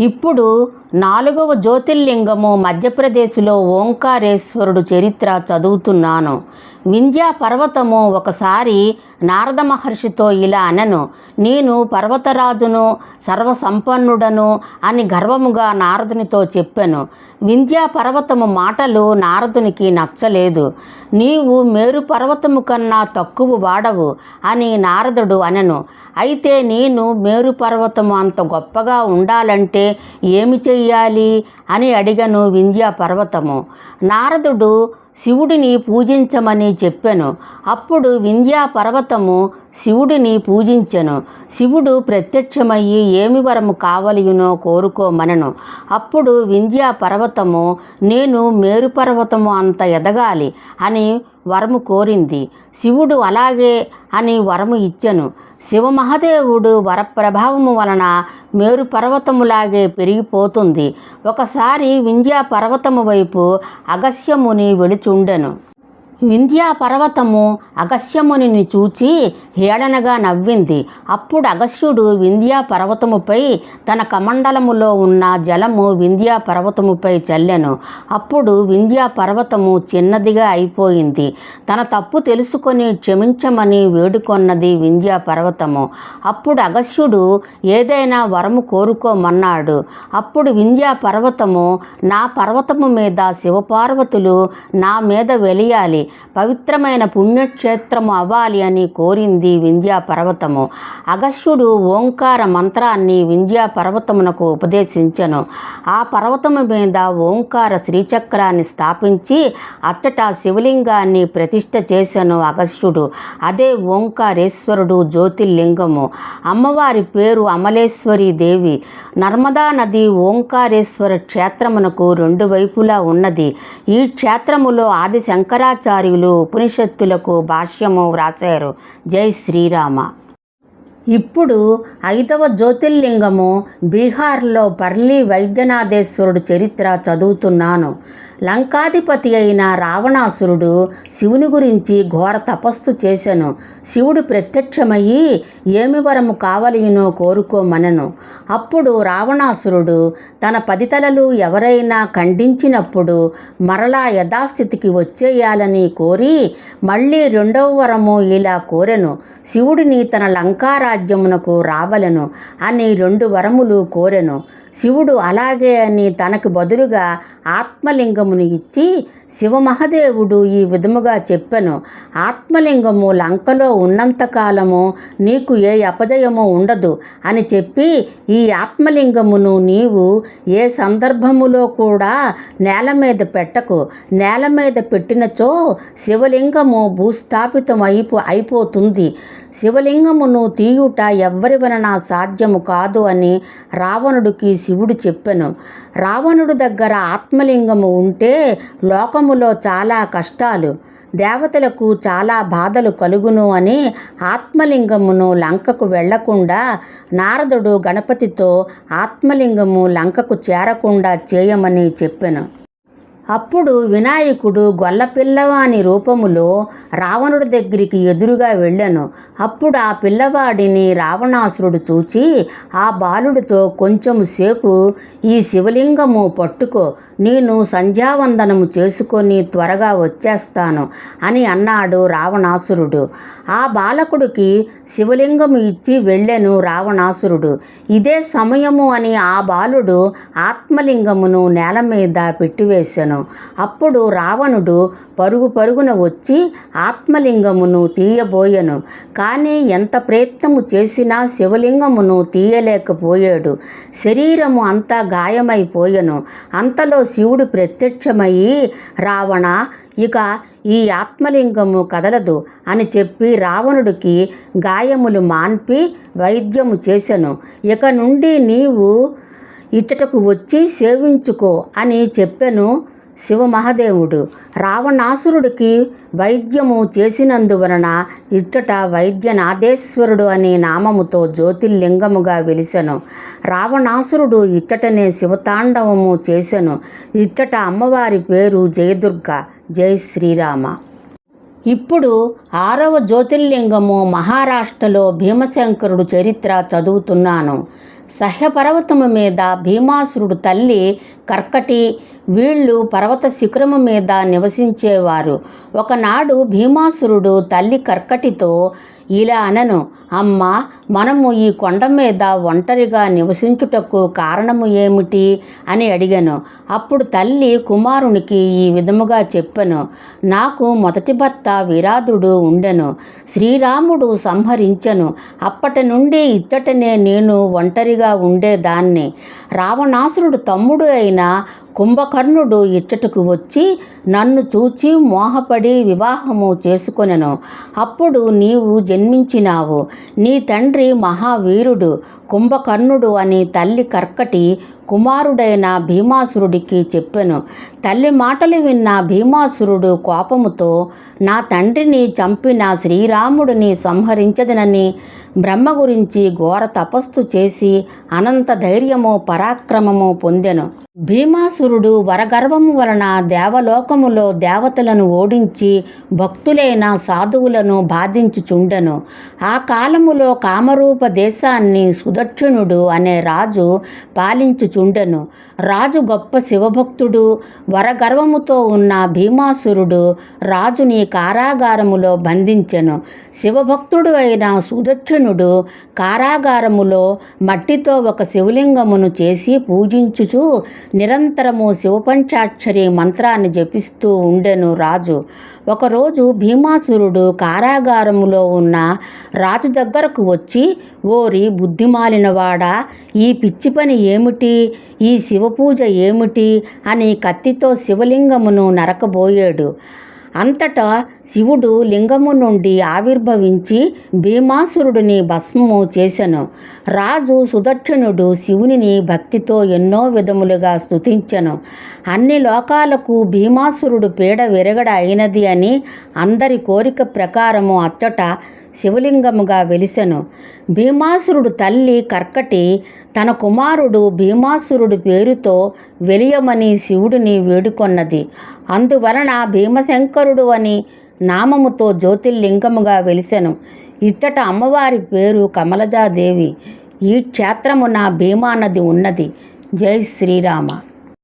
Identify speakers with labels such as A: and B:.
A: ఇప్పుడు 4వ జ్యోతిర్లింగము మధ్యప్రదేశ్లో ఓంకారేశ్వరుడు చరిత్ర చదువుతున్నాను. వింధ్యా పర్వతము ఒకసారి నారద మహర్షితో ఇలా అనెను: నేను పర్వతరాజును, సర్వసంపన్నుడను అని గర్వముగా నారదునితో చెప్పెను. వింధ్యా పర్వతము మాటలు నారదునికి నచ్చలేదు. నీవు మేరు పర్వతము కన్నా తక్కువ వాడవు అని నారదుడు అనెను. అయితే నేను మేరు పర్వతము అంత గొప్పగా ఉండాలంటే ఏమి చెయ్యాలి అని అడిగను వింధ్యా పర్వతము. నారదుడు శివుడిని పూజించమని చెప్పెను. అప్పుడు వింధ్యా పర్వతము శివుడిని పూజించెను. శివుడు ప్రత్యక్షమయ్యి ఏమి వరము కావలియునో కోరుకోమనెను. అప్పుడు వింధ్యా పర్వతము నేను మేరు పర్వతము అంత ఎదగాలి అని వరము కోరింది. శివుడు అలాగే అని వరము ఇచ్చెను. శివమహాదేవుడు వరప్రభావము వలన మేరు పర్వతములాగే పెరిగిపోతుంది. ఒకసారి వింధ్యా పర్వతము వైపు అగస్త్యముని వెళుచుండెను. వింధ్యా పర్వతము అగస్త్యమునిని చూచి హేళనగా నవ్వింది. అప్పుడు అగస్త్యుడు వింధ్యా పర్వతముపై తన కమండలములో ఉన్న జలము వింధ్యా పర్వతముపై చల్లెను. అప్పుడు వింధ్యా పర్వతము చిన్నదిగా అయిపోయింది. తన తప్పు తెలుసుకొని క్షమించమని వేడుకొన్నది వింధ్యా పర్వతము. అప్పుడు అగస్త్యుడు ఏదైనా వరము కోరుకోమన్నాడు. అప్పుడు వింధ్యా పర్వతము నా పర్వతము మీద శివపార్వతులు నా మీద వెలియాలి, పవిత్రమైన పుణ్యక్షేత్రము అవ్వాలి అని కోరింది వింధ్యా పర్వతము. అగస్త్యుడు ఓంకార మంత్రాన్ని వింధ్యా పర్వతమునకు ఉపదేశించెను. ఆ పర్వతము మీద ఓంకార శ్రీచక్రాన్ని స్థాపించి అచ్చట శివలింగాన్ని ప్రతిష్ఠ చేసెను అగస్త్యుడు. అదే ఓంకారేశ్వరుడు జ్యోతిర్లింగము. అమ్మవారి పేరు అమలేశ్వరి దేవి. నర్మదా నది ఓంకారేశ్వర క్షేత్రమునకు 2 వైపులా ఉన్నది. ఈ క్షేత్రములో ఆది శంకరాచార్యులు ఉపనిషత్తులకు భాష్యము వ్రాశారు. జై శ్రీరామ. ఇప్పుడు 5వ జ్యోతిర్లింగము బీహార్లో పర్లి వైద్యనాథేశ్వరుడు చరిత్ర చదువుతున్నాను. లంకాధిపతి అయిన రావణాసురుడు శివుని గురించి ఘోర తపస్సు చేసెను. శివుడు ప్రత్యక్షమయ్యి ఏమి వరము కావలియునో కోరుకోమనెను. అప్పుడు రావణాసురుడు తన 10 తలలు ఎవరైనా ఖండించినప్పుడు మరలా యథాస్థితికి వచ్చేయాలని కోరి మళ్ళీ 2వ వరము ఇలా కోరెను: శివుడిని తన లంకారాజ్యమునకు రావలెను అని 2 వరములు కోరెను. శివుడు అలాగే అని తనకు బదులుగా ఆత్మలింగమును ఇచ్చి శివమహాదేవుడు ఈ విధముగా చెప్పెను: ఆత్మలింగము లంకలో ఉన్నంతకాలము నీకు ఏ అపజయము ఉండదు అని చెప్పి ఈ ఆత్మలింగమును నీవు ఏ సందర్భములో కూడా నేల మీద పెట్టకు. నేల మీద పెట్టినచో శివలింగము భూస్థాపితం అయిపోతుంది. శివలింగమును తీయుట ఎవ్వరి వలన సాధ్యము కాదు అని రావణుడికి శివుడు చెప్పెను. రావణుడి దగ్గర ఆత్మలింగము ఉంటే లోకములో చాలా కష్టాలు, దేవతలకు చాలా బాధలు కలుగును అని ఆత్మలింగమును లంకకు వెళ్లకుండా నారదుడు గణపతితో ఆత్మలింగము లంకకు చేరకుండా చేయమని చెప్పెను. అప్పుడు వినాయకుడు గొల్లపిల్లవాని రూపములో రావణుడి దగ్గరికి ఎదురుగా వెళ్ళెను. అప్పుడు ఆ పిల్లవాడిని రావణాసురుడు చూచి ఆ బాలుడితో కొంచెము సేపు ఈ శివలింగము పట్టుకో, నేను సంధ్యావందనము చేసుకొని త్వరగా వచ్చేస్తాను అని అన్నాడు రావణాసురుడు. ఆ బాలకుడికి శివలింగము ఇచ్చి వెళ్ళెను రావణాసురుడు. ఇదే సమయము అని ఆ బాలుడు ఆత్మలింగమును నేల మీద పెట్టివేశెను. అప్పుడు రావణుడు పరుగున వచ్చి ఆత్మలింగమును తీయబోయెను. కానీ ఎంత ప్రయత్నము చేసినా శివలింగమును తీయలేకపోయాడు. శరీరము అంతా గాయమైపోయెను. అంతలో శివుడు ప్రత్యక్షమయ్యి రావణ, ఇక ఈ ఆత్మలింగము కదలదు అని చెప్పి రావణుడికి గాయములు మాన్పి వైద్యము చేసెను. ఇక నుండి నీవు ఇచ్చటకు వచ్చి సేవించుకో అని చెప్పెను శివమహాదేవుడు. రావణాసురుడికి వైద్యము చేసినందువలన ఇచ్చట వైద్యనాథేశ్వరుడు అనే నామముతో జ్యోతిర్లింగముగా వెలిసెను. రావణాసురుడు ఇచ్చటనే శివతాండవము చేసెను. ఇచ్చట అమ్మవారి పేరు జయదుర్గ. జై శ్రీరామ. ఇప్పుడు 6వ జ్యోతిర్లింగము మహారాష్ట్రలో భీమశంకరుడు చరిత్ర చదువుతున్నాను. సహ్యపర్వతము మీద భీమాసురుడు తల్లి కర్కటి వీళ్ళు పర్వత శిఖరము మీద నివసించేవారు. ఒకనాడు భీమాసురుడు తల్లి కర్కటితో ఇలా అనను, అమ్మా, మనము ఈ కొండ మీద ఒంటరిగా నివసించుటకు కారణము ఏమిటి అని అడిగాను. అప్పుడు తల్లి కుమారునికి ఈ విధముగా చెప్పెను, నాకు మొదటి భర్త విరాధుడు ఉండెను. శ్రీరాముడు సంహరించెను. అప్పటి నుండి ఇచ్చటనే నేను ఒంటరిగా ఉండేదాన్ని. రావణాసురుడు తమ్ముడు అయిన కుంభకర్ణుడు ఇచ్చటకు వచ్చి నన్ను చూచి మోహపడి వివాహము చేసుకొనెను. అప్పుడు నీవు జన్మించినావు. నీ తండ్రి మహావీరుడు కుంభకర్ణుడు అని తల్లి కర్కటి కుమారుడైన భీమాసురుడికి చెప్పెను. తల్లి మాటలు విన్న భీమాసురుడు కోపముతో నా తండ్రిని చంపిన శ్రీరాముడిని సంహరించదనని బ్రహ్మ గురించి ఘోర తపస్సు చేసి అనంత ధైర్యము పరాక్రమము పొందెను. భీమాసురుడు వరగర్వము వలన దేవలోకములో దేవతలను ఓడించి భక్తులైన సాధువులను బాధించుచుండెను. ఆ కాలములో కామరూప దేశాన్ని సుదక్షిణుడు అనే రాజు పాలించుచుండెను. రాజు గొప్ప శివభక్తుడు. వరగర్వముతో ఉన్న భీమాసురుడు రాజుని కారాగారములో బంధించెను. శివభక్తుడు అయిన సుదక్షిణుడు కారాగారములో మట్టితో ఒక శివలింగమును చేసి పూజించుచు నిరంతరము శివపంచాక్షరి మంత్రాన్ని జపిస్తూ ఉండెను రాజు. ఒకరోజు భీమాసురుడు కారాగారములో ఉన్న రాజు దగ్గరకు వచ్చి, ఓరి బుద్ధిమాలినవాడా, ఈ పిచ్చి పని ఏమిటి, ఈ శివపూజ ఏమిటి అని కత్తితో శివలింగమును నరకబోయాడు. అంతటా శివుడు లింగము నుండి ఆవిర్భవించి భీమాసురుడిని భస్మము చేసెను. రాజు సుదక్షిణుడు శివునిని భక్తితో ఎన్నో విధములుగా స్తుతించెను. అన్ని లోకాలకు భీమాసురుడు పీడ విరగడ అయినది అని అందరి కోరిక ప్రకారము అచ్చట శివలింగముగా వెలిసెను. భీమాసురుడు తల్లి కర్కటి తన కుమారుడు భీమాసురుడి పేరుతో వెలియమని శివుడిని వేడుకొన్నది. అందువలన భీమశంకరుడు అని నామముతో జ్యోతిర్లింగముగా వెలిసెను. ఇచ్చట అమ్మవారి పేరు కమలజాదేవి. ఈ క్షేత్రమున భీమా నది ఉన్నది. జై శ్రీరామ.